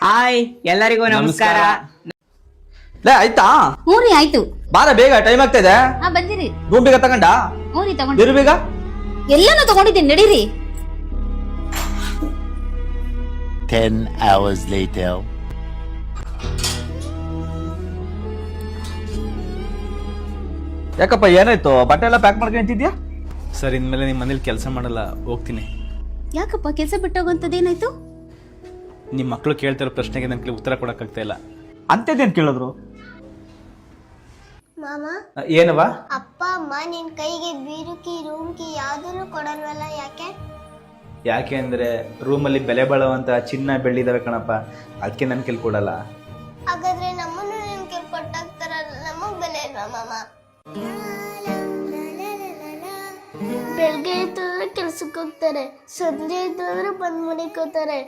Hi ಎಲ್ಲರಿಗೂ ನಮಸ್ಕಾರ. ಲೇ ಆಯ್ತಾ? ಹ್ಞೂ ರೀ ಆಯ್ತು. ಬಾರ ಬೇಗ, ಟೈಮ್ ಆಗ್ತಾ ಇದೆ. ಬಂದಿರಿ. ರೂಮ್ ಬೇಗ ತಗೊಂಡ? ಹ್ಞೂ ರೀ ತಗೊಂಡು. ಇರು ಬೇಗ. ಎಲ್ಲಾನು ತಗೊಂಡಿದ್ದೀನಿ, ನಡೀರಿ. 10 hours later. ಯಾಕಪ್ಪ ಏನಾಯ್ತು? ಬಟ್ಟೆ ಎಲ್ಲ ಪ್ಯಾಕ್ ಮಾಡ್ಕೊಂತಿದ್ಯಾ? ಸರ್ ಇನ್ಮೇಲೆ ನಿಮ್ಮ ಮನೇಲಿ ಕೆಲಸ ಮಾಡಲ್ಲ, ಹೋಗ್ತೀನಿ. ಯಾಕಪ್ಪ ಕೆಲಸ ಬಿಟ್ಟೋಗಂತದೇನಾಯ್ತು? ನಿಮ್ಮ ಮಕ್ಕಳು ಕೇಳ್ತಿರೋ ಪ್ರಶ್ನೆಗೆ ನನಗೆ ಉತ್ತರ ಕೊಡಕ್ಕಾಗ್ತಾ ಇಲ್ಲ. ಅಂತದೇನ್ ಕೇಳಿದ್ರು? ಮಾಮ, ಏನವ? ಅಪ್ಪ ಅಮ್ಮ ನಿನ್ ಕೈಗೆ ಬೀರುಕಿ ರೂಮ್ಕಿ ಯಾವ್ದನ್ನು ಕೊಡಲ್ವಲ್ಲ, ಯಾಕೆ? ಯಾಕೆ ಅಂದರೆ ರೂಮಲ್ಲಿ ಬೆಲೆ ಬಾಳುವಂಥ ಚಿನ್ನ ಬೆಳ್ಳಿದಾವೆ ಕಣಪ್ಪ, ಅದಕ್ಕೆ ನನ್ನ ಕೈಲಿ ಕೊಡಲ್ಲ. ಹಾಗಾದ್ರೆ ನಮ್ಮನ್ನು ನಿಮ್ ಕೈ ಕೊಟ್ಟಾಗ್ತಾರಲ್ಲ, ನಮಗ್ ಬೆಲೆ ಇಲ್ವಾ ಮಾಮ? ಬೆಳಗ್ಗೆ ಇದ್ದವ್ರೆ ಕೆಲ್ಸಕ್ಕೆ ಹೋಗ್ತಾರೆ, ಸಂಜೆ ಇದ್ದವ್ರೆ ಬಂದ್ ಮನೆಗೆ ಹೋಗ್ತಾರೆ.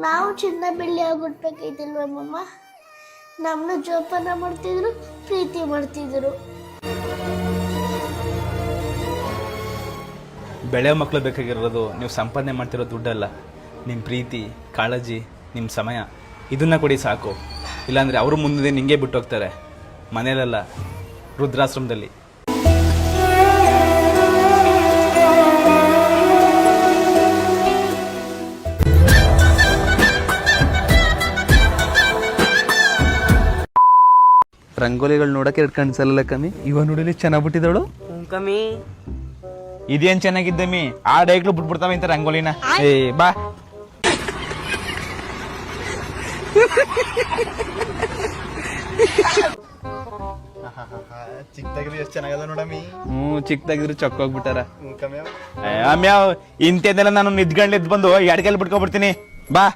ನಾವು ಚಿನ್ನ ಬೆಳ್ಳಿ ಆಗ್ಬಿಡ್ಬೇಕೈತಿಲ್ವ ಮಾಮ? ನಮ್ಮನ್ನ ಜೋಪಾನ ಮಾಡ್ತಿದ್ರು, ಪ್ರೀತಿ ಮಾಡ್ತಿದ್ರು. ಬೆಳೆಯೋ ಮಕ್ಕಳು ಬೇಕಾಗಿರೋದು ನೀವು ಸಂಪಾದನೆ ಮಾಡ್ತಿರೋ ದುಡ್ಡಲ್ಲ, ನಿಮ್ಮ ಪ್ರೀತಿ, ಕಾಳಜಿ, ನಿಮ್ಮ ಸಮಯ, ಇದನ್ನ ಕೊಡಿ ಸಾಕು. ಇಲ್ಲಾಂದರೆ ಅವರು ಮುಂದೆ ನಿಂಗೆ ಬಿಟ್ಟು ಹೋಗ್ತಾರೆ, ಮನೇಲಲ್ಲ, ವೃದ್ಧಾಶ್ರಮದಲ್ಲಿ. ರಂಗೋಲಿಗಳು ನೋಡಕ್ಕೆ ಎರಡು ಕಣ್ಸಲ್ಲ ಕಮ್ಮಿ. ಇವ ನೋಡಲಿ ಚೆನ್ನಾಗ್ ಬಿಟ್ಟಿದವಳು ಕಮ್ಮಿ. ಇದೇನ್ ಚೆನ್ನಾಗಿದ್ದಮ್ಮಿ, ಆ ಡೈಕ್ಲು ಬಿಟ್ಬಿಡ್ತಾವೆ ಇಂತ ರಂಗೋಲಿನ. ಏ ಬಾ. ಚಿಕ್ಕದಾಗಿದ್ರು ಎಷ್ಟು ಚೆನ್ನಾಗದ ನೋಡಮ್ಮಿ. ಚಿಕ್ಕದಾಗಿದ್ರು ಚೊಕ್ಕ ಹೋಗ್ಬಿಟ್ಟಾರ. ಅಮ್ಯಾವ್ ಇಂತೆಲ್ಲ ನಾನು ನಿದ್ಗಂಡ್ಲಿದ್ ಬಂದು ಎಡ್ಕೈಲಿ ಬಿಟ್ಕೊಬಿಡ್ತೀನಿ. ಬಾ.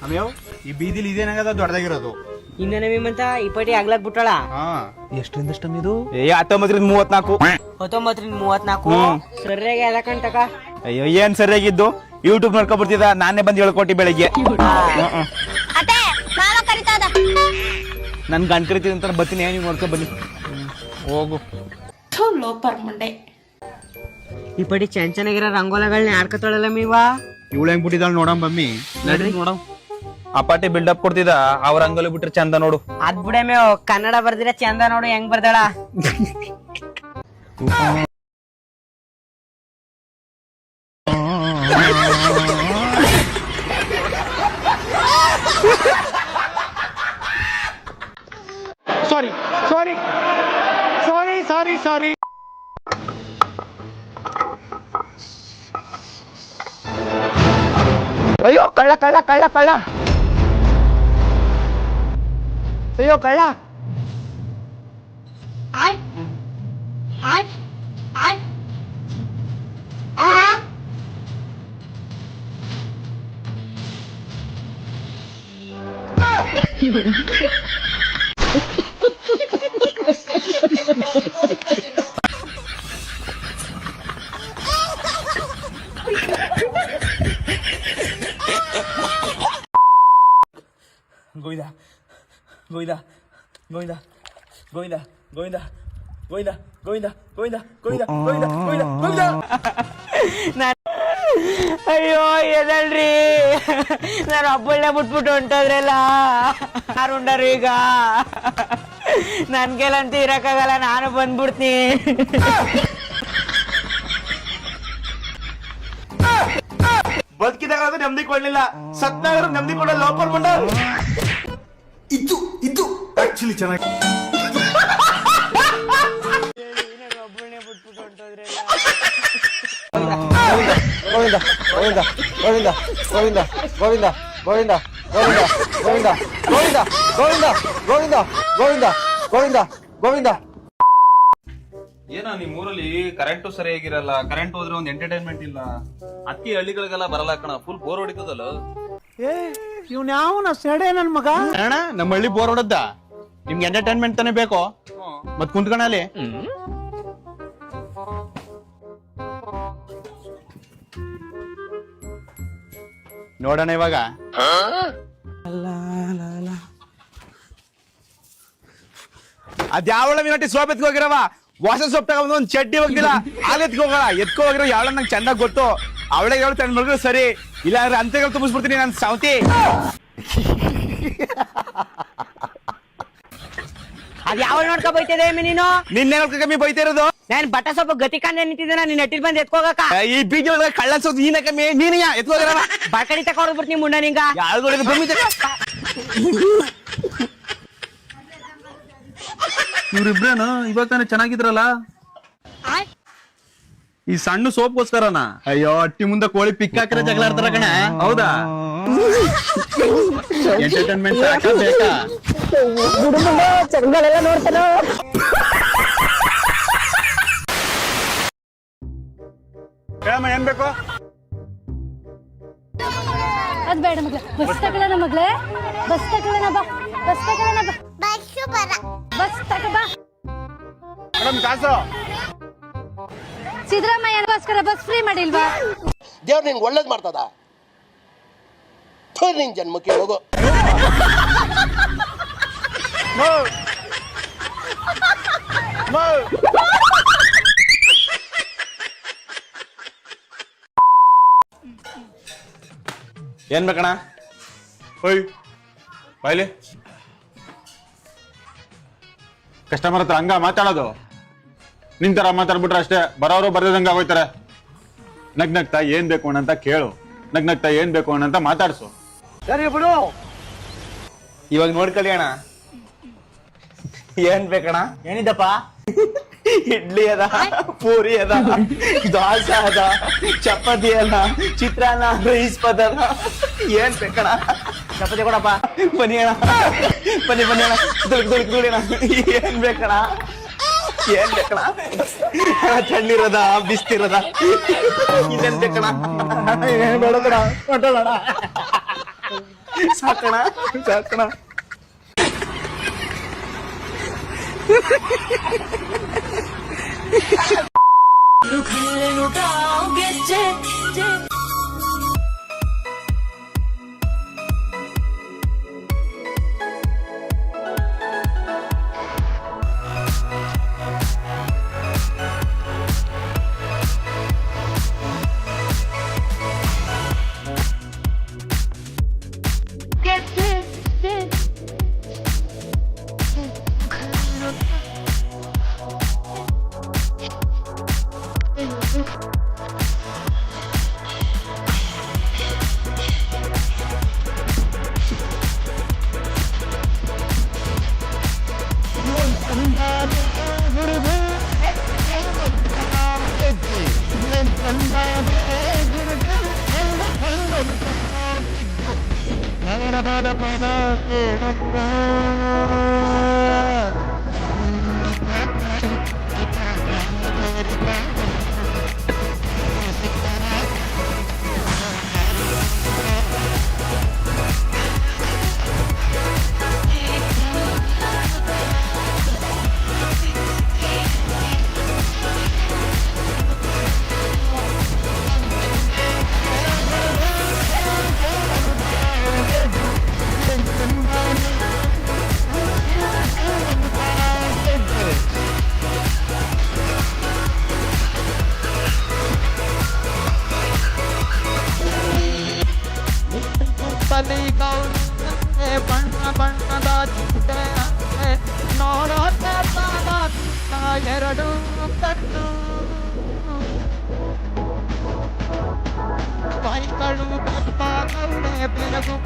ಅಮ್ಯಾವ್ ಈ ಬೀದಿಲಿ ಇದೇನಾಗದ ದೊಡ್ಡದಾಗಿರೋದು. ಇನ್ನ ನಮಿಮಂತ ಈ ಪಟಿ ಆಗ್ಲಾಕ್ ಬಿಟ್ಟಳ. ಎಷ್ಟರಿಂದ ಇದು? 1934. 1934 ಸರಿಯಾಗಿ ಅದಕ್ಕಂಟಕ. ಅಯ್ಯೋ ಏನ್ ಸರಿಯಾಗಿದ್ದು, ಯೂಟ್ಯೂಬ್ ನೋಡ್ಕೊಬಿಡ್ತಿದ್ದ, ನಾನೇ ಬಂದು ಹೇಳ್ಕೊಟ್ಟಿ ಬೆಳಿಗ್ಗೆ. ನನ್ ಗಂಡ್ ಕರಿತೀನಿ ಅಂತ ಬರ್ತೀನಿ, ನೀವು ನೋಡ್ಕೊ ಬನ್ನಿ. ಹೋಗು. ಈ ಪಟಿ ಚೆನ್ನಾಗಿರೋ ರಂಗೋಲಗಳನ್ನ ಆಡ್ಕತ್ತೊಳಲ್ಲ ಮೀವಾ. ಇವಳು ಹೆಂಗ್ ಬಿಟ್ಟಿದ್ದಾಳ ನೋಡಮ್ ಬಮ್ಮಿ. ನಡ್ರಿ ನೋಡಮ್. ಆ ಪಾಟಿ ಬಿಲ್ಡಪ್ ಕೊಡ್ತಿದ್ದ, ಅವ್ರ ರಂಗೋಲಿ ಬಿಟ್ರೆ ಚಂದ ನೋಡು. ಅದ್ ಬಿಡೆ ಮೇವ್, ಕನ್ನಡ ಬರ್ದಿರ ಚಂದ ನೋಡು ಹೆಂಗ್ ಬರ್ದಾಳ. ಸಾರಿ ಸಾರಿ ಸಾರಿ ಸಾರಿ ಸಾರಿ. ಅಯ್ಯೋ ಕಳ್ಳ ಕಳ್ಳ ಕಳ್ಳ ಕಳ್ಳ. ಅಯ್ಯೋ ಕಳ್ಳ. ಗೋವಿಂದ ಗೋವಿಂದ ಗೋವಿಂದ ಗೋವಿಂದ ಗೋವಿಂದ ಗೋವಿಂದ ಗೋವಿಂದ ಗೋವಿಂದ ಗೋವಿಂದ ಗೋವಿಂದ ಗೋವಿಂದ ಗೋವಿಂದ. ಅಯ್ಯೋ ಎದಳ್ರಿ, ನಾನು ಒಬ್ಬಳನ್ನ ಬಿಟ್ಬಿಟ್ಟು ಹೊಂಟೋದ್ರಲ್ಲ, ಯಾರು ಉಂಡರು ಈಗ? ನನ್ಗೆಲ್ಲಂತೂ ಇರಕ್ಕಾಗಲ್ಲ, ನಾನು ಬಂದ್ಬಿಡ್ತೀನಿ. ಬದುಕಿದಾಗ ನೆಮ್ಮದಿ ಕೊಡ್ಲಿಲ್ಲ, ಸತ್ನಾಗ ನೆಮ್ಮದಿ ಕೊಡಲ್ಲ. ಲೋಪರ್ ಬಂಡ ಇದು ಇದು ಆಕ್ಚುಲಿ ಚೆನ್ನಾಗಿ. ಗೋವಿಂದ ಗೋವಿಂದ ಗೋವಿಂದ ಗೋವಿಂದ ಗೋವಿಂದ ಗೋವಿಂದ ಗೋವಿಂದ ಗೋವಿಂದ ಗೋವಿಂದ ಗೋವಿಂದ ಗೋವಿಂದ ಗೋವಿಂದ ಗೋವಿಂದ ಗೋವಿಂದ. ಏನೋ ನಿಮ್ ಊರಲ್ಲಿ ಕರೆಂಟು ಸರಿಯಾಗಿರಲ್ಲ, ಕರೆಂಟ್ ಹೋದ್ರೆ ಒಂದ್ ಎಂಟರ್ಟೈನ್ಮೆಂಟ್ ಇಲ್ಲ. ಅಕ್ಕಿ ಹಳ್ಳಿಗಳಿಗೆಲ್ಲ ಬರಲ್ಲ ಕಣ, ಫುಲ್ ಬೋರ್ ಹೊಡಿತದಲ್ಲ. ಇವ್ನ ಯಾವ ಸೆಡೆ ನನ್ ಮಗ ಅಣ್ಣ. ನಮ್ಮ ಹಳ್ಳಿ ಬೋರ್ ಹೊಡದ್ದ, ನಿಮ್ಗೆ ಎಂಟರ್ಟೈನ್ಮೆಂಟ್ ತಾನೇ ಬೇಕು, ಮತ್ ಕುಂತ್ಕಣ ಅಲ್ಲಿ. ನೋಡೋಣ ಇವಾಗ. ಅದ್ಯಾವಳ ಮೀನಟ್ಟಿ ಸೋಪ್ ಎತ್ಕೋಗಿರವ, ವಾಸ ಸೊಪ್ಪು ತಗೊಂಡು ಒಂದ್ ಚಡ್ಡಿ ಹೋಗಿಲ್ಲ, ಹಾಲು ಎತ್ಕೋಗಲ್ಲ, ಎತ್ಕೋ ಹೋಗಿರೋ ಯಾವಳ ನಂಗೆ ಚಂದ ಗೊತ್ತು. ಅವಳೇ ಹೇಳ್ತಾನೆ ಮಗಳು ಸರಿ, ಇಲ್ಲ ಅಂದ್ರೆ ಅಂತೆಗಳು ತುಂಬಿಸ್ಬಿಡ್ತೀನಿ ನಾನು ಸಾವತಿ. ಅದ್ ಯಾವ ನೋಡ್ಕೊ ಬೈತಿದೆ ನೀನು? ನಿನ್ನೆ ಕಮ್ಮಿ ಬೈತಾ ಇರೋದು. ನಾನ್ ಬಟ್ಟ ಸ್ವಲ್ಪ ಗತಿ ಕಂದೆ ನಿಂತಿದ್ದೇನ ನಿನ್ನ ನೆಟ್ಟಿಲ್ ಬಂದ್ ಎತ್ಕೋಗಕ್ಕ. ಈ ಬೀಜ ಒಳಗೆ ಕಳ್ಳ ಸೋದು ನೀನ ಕಮ್ಮಿ, ನೀನಯ್ಯ ಎತ್ಕೋದ್ರ ಬಾಕಡಿ ತಕೊಂಡ್ ಬಿಡ್ತೀನಿ ಮುಂಡ ನಿಂಗ. ಯಾವ್ದು ಭೂಮಿ ಇವ್ರಿಬ್ರೇನು ಇವಾಗ ತಾನೇ ಚೆನ್ನಾಗಿದ್ರಲ್ಲ? ಈ ಸಣ್ಣ ಸೋಪ್ಗೋಸ್ಕರನಾ? ಅಯ್ಯೋ ಅಟ್ಟಿ ಮುಂದೆ ಕೋಳಿ ಪಿಕ್ ಹಾಕಿರ ಜಗಳ ಆಡ್ತಾರ ಕಣ. ಹೌದಾ? ಎಂಟರ್ಟೈನ್ಮೆಂಟ್ ಬೇಕಾ? ಹೇಳಮ್ಮ ಏನ್ ಬೇಕು? ಅದ್ ಬೇಡ ಮಗ್ಳೆ, ಬಸ್ ತಗೊಳ್ಳೋಣ ಮಗ್ಳೆ, ಬಸ್ ತಗೊಳ್ಳೋಣ ಬಾ, ಬಸ್ ತಗೊಳ್ಳೋಣ ಬಾ, ಬಸ್ಸು ಬರ ಬಸ್ ತಗ ಬಾ. ಮೇಡಮ್ ಕಾಸು. ಸಿದ್ದರಾಮಯ್ಯಗೋಸ್ಕರ ಬಸ್ ಫ್ರೀ ಮಾಡಿಲ್ವಾ? ದೇವ್ರು ನಿನ್ಗೆ ಒಳ್ಳೇದ್ ಮಾಡ್ತದ? ನಿನ್ ಜನ್ಮಕ್ಕೆ ಹೋಗೋ. ಏನ್ ಬೇಕಣ? ಹೋಯ್ ಬಾಯ್ಲಿ. ಕಸ್ಟಮರ್ ಹತ್ರ ಹಂಗ ಮಾತಾಡೋದು? ನಿಂತರ ಮಾತಾಡ್ಬಿಟ್ರೆ ಅಷ್ಟೇ, ಬರೋರು ಬರ್ದಂಗ ಆಗೋಯ್ತಾರೆ. ನಗ್ನಗ್ತಾ ಏನ್ ಬೇಕು ಅಂತ ಕೇಳು, ನಗ್ನಗ್ತಾ ಏನ್ ಬೇಕು ಅಂತ ಮಾತಾಡ್ಸು. ಸರಿ ಬಿಡು. ಇವಾಗ ನೋಡ್ಕೊಳ್ಳಿ ಅಣ್ಣ, ಏನ್ ಬೇಕಣ? ಏನಿದ್ದಪ್ಪ? ಇಡ್ಲಿ ಅದ, ಪೂರಿ ಅದ, ದೋಸೆ ಅದ, ಚಪಾತಿ ಅದ, ಚಿತ್ರಾನ್ನ, ರೈಸ್ ಪದಾರ್ಥ, ಏನ್ ಬೇಕಣ? ಚಪಾತಿ ಕೊಡಪ್ಪ. ಬನ್ನಿ ಅಣ್ಣ, ಬನ್ನಿ ಬನ್ನಿ ಅಣ್ಣ, ದುಡ್ಡು ಅಣ್ಣ. ಏನ್ ಬೇಕಣ? ಏನ್ ಬೇಕಣ? ತಣ್ಣೀರದ ಬಿಸ್ತಿರದ ಇದೇನ್ ಬೇಕಣ? ಏನ್ ಬೇಡ ಕಣ, ಹೊಟ್ಟೋಣ. ಸಾಕಣ ಸಾಕಣ. ಬಣ್ಣ ಬಣ್ಣದ ಚಿಟ್ಟೆ ನೋಡೋದ ಎರಡು ಕಣ್ಣು ಕೈಗಳು ಬೆಪ್ಪಾಗೌಡೆ ಬೆಳಗು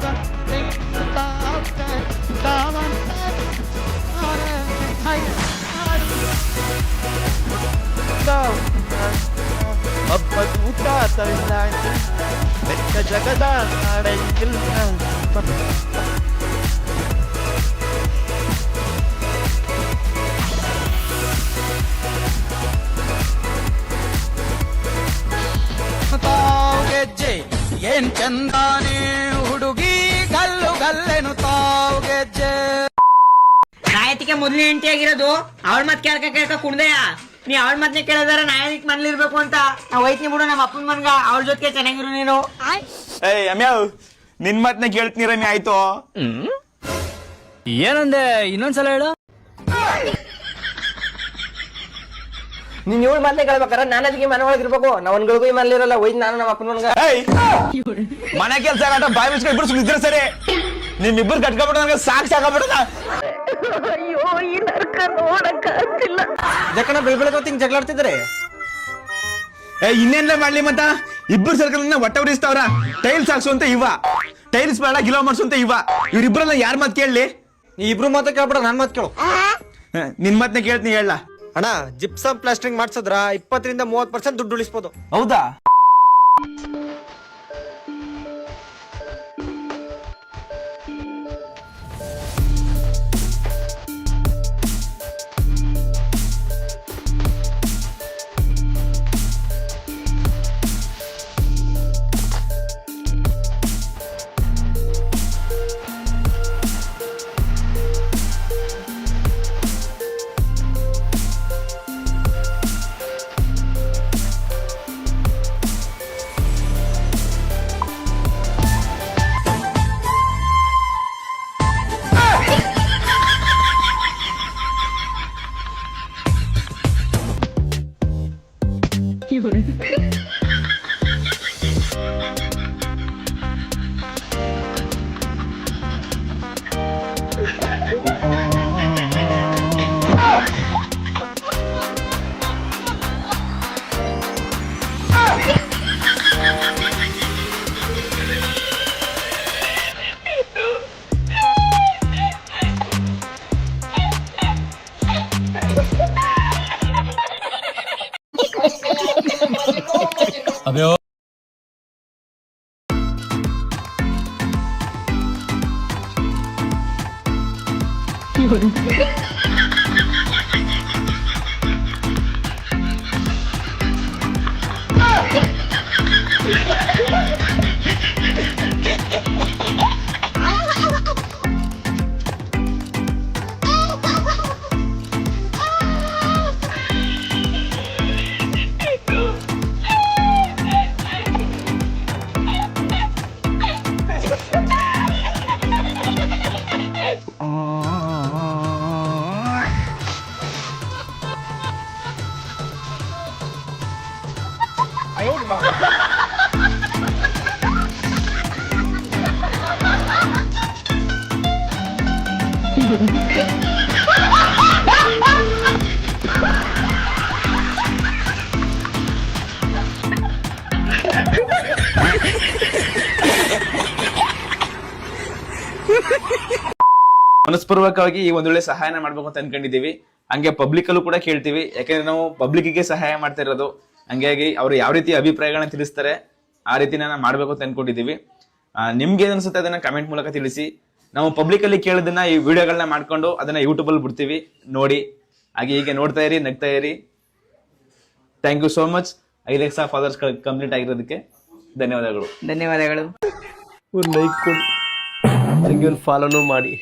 ಹಬ್ಬ ಊಟ ತಳ್ಳಾಡಿ ಬೆಟ್ಟ ಜಗದ ನಡೆಯಿಲ್ಲ ಗೆಜ್ಜೆ ಏನ್ ಚಂದಾನೆ ಹುಡುಗಿ ಗಲ್ಲು ಗಲ್ಲೆನು ತಾವು ಗೆಜ್ಜೆ ನಾಯತಿಗೆ ಮೊದಲನೇ ಹೆಂಡತಿ ಆಗಿರೋದು ಅವಳ ಮತ್ ಕೇಳ್ಕ ಕುಣ್ದೆಯ ನೀ ಅವಳ ಮತ್ನೆ ಕೇಳಿದಾರ ನಾಯಕ್ ಮನ್ಲಿರ್ಬೇಕು ಅಂತ ನಾವ್ ಹೋಯ್ತೀನಿ ಬಿಡು ನಮ್ಮ ಅಪ್ಪನ ಮನ್ಗ ಅವಳ ಜೊತೆಗೆ ಚೆನ್ನಾಗಿರು ನೀನು. ಏಯ್ ಅಮ್ಯಾವ್ ನಿನ್ ಮಾತ್ನ ಕೇಳ್ತೀನಿ ರಮ್ಯ ಆಯ್ತು. ಏನಂದೆ ಇನ್ನೊಂದ್ಸಲ ಹೇಳು. ನೀನ್ ಇವಳು ಮಾತೇ ಕೇಳ್ಬೇಕಾರ ನಾನು ಅದಕ್ಕೆ ಮನೆ ಒಳಗೆ ಇರ್ಬೇಕು ನಾವನ್ಗಳಿಗೂ ಈ ಮನೇಲಿ ಇರಲ್ಲ ಒಯ್ದು ನಾನು ನಮ್ಮ ಅಪ್ಪನ ಮನ್ಗ ಮನೆ ಕೆಲಸ ಆಟ ಬಾಯಿ ಮುಚ್ಕೊಂಡು ಇಬ್ರು ಸುಮ್ಮಿದ್ರೆ ಸರಿ ನಿಮ್ಮಿಬ್ರು ಕಟ್ಕೊಬಿಟ್ಟು ನನಗೆ ಸಾಕಾಗ್ಬಿಡದ ಜಕ್ಕನ ಬೆಳಗ್ಗೆ ಜಗಳಾಡ್ತಿದ್ರೆ ಇನ್ನೇನ್ಲೇ ಮಾಡ್ಲಿ ಮತ್ತ ಇಬ್ಬರು ಸರ್ಕಲ್ ಹೊಟ್ಟೆ ಉರಿಸ್ತಾವ್ರ ಟೈಲ್ಸ್ ಹಾಕ್ಸು ಅಂತ ಟೈಲ್ಸ್ ಬೇಡ ಗಿಲೋ ಮಾಡ್ಸು ಅಂತ ಇವ್ರಿಬ್ರಲ್ಲ ಯಾರ ಮಾತು ಕೇಳಲಿ ನೀ ಇಬ್ರು ಮಾತ ಕೇಳ್ಬಿಡ ನನ್ ಮಾತು ಕೇಳು ನಿನ್ ಮಾತನ್ನ ಕೇಳ್ತೀನಿ ಹೇಳ ಅಣ್ಣ ಜಿಪ್ಸಮ್ ಪ್ಲಾಸ್ಟರಿಂಗ್ ಮಾಡ್ಸಿದ್ರ 20 ರಿಂದ 30% ದುಡ್ಡು ಉಳಿಸಬಹುದು. ಹೌದಾ ಮನಸ್ಪೂರ್ವಕವಾಗಿ ಈ ಒಂದೊಳ್ಳೆ ಸಹಾಯನ ಮಾಡ್ಬೇಕು ಅಂತ ಅನ್ಕೊಂಡಿದೀವಿ. ಹಂಗೆ ಪಬ್ಲಿಕ್ ಅಲ್ಲೂ ಕೂಡ ಕೇಳ್ತೀವಿ, ಯಾಕಂದ್ರೆ ನಾವು ಪಬ್ಲಿಕ್ಗೆ ಸಹಾಯ ಮಾಡ್ತಾ ಇರೋದು. ಹಂಗಾಗಿ ಅವ್ರು ಯಾವ ರೀತಿ ಅಭಿಪ್ರಾಯಗಳನ್ನ ತಿಳಿಸ್ತಾರೆ ಆ ರೀತಿ ನಾನು ಮಾಡ್ಬೇಕು ಅಂತ ಅನ್ಕೊಂಡಿದೀವಿ. ನಿಮ್ಗೆ ಏನ್ ಅನ್ಸುತ್ತೆ ಅದನ್ನ ಕಮೆಂಟ್ ಮೂಲಕ ತಿಳಿಸಿ. ನಾವು ಪಬ್ಲಿಕ್ ಅಲ್ಲಿ ಕೇಳೋದನ್ನ ಈ ವಿಡಿಯೋಗಳನ್ನ ಮಾಡ್ಕೊಂಡು ಅದನ್ನ ಯೂಟ್ಯೂಬ್ ಅಲ್ಲಿ ಬಿಡ್ತೀವಿ, ನೋಡಿ. ಹಾಗೆ ಹೀಗೆ ನೋಡ್ತಾ ಇರಿ, ನಗ್ತಾ ಇರಿ. Thank you so much. 5 lakh followers complete ಆಗಿರೋದಕ್ಕೆ ಧನ್ಯವಾದಗಳು. ಧನ್ಯವಾದಗಳು. ಒಂದು ಲೈಕ್ ಕೊಡಿ, ಹಾಗೆ ಒಂದು ಫಾಲೋನು ಮಾಡಿ.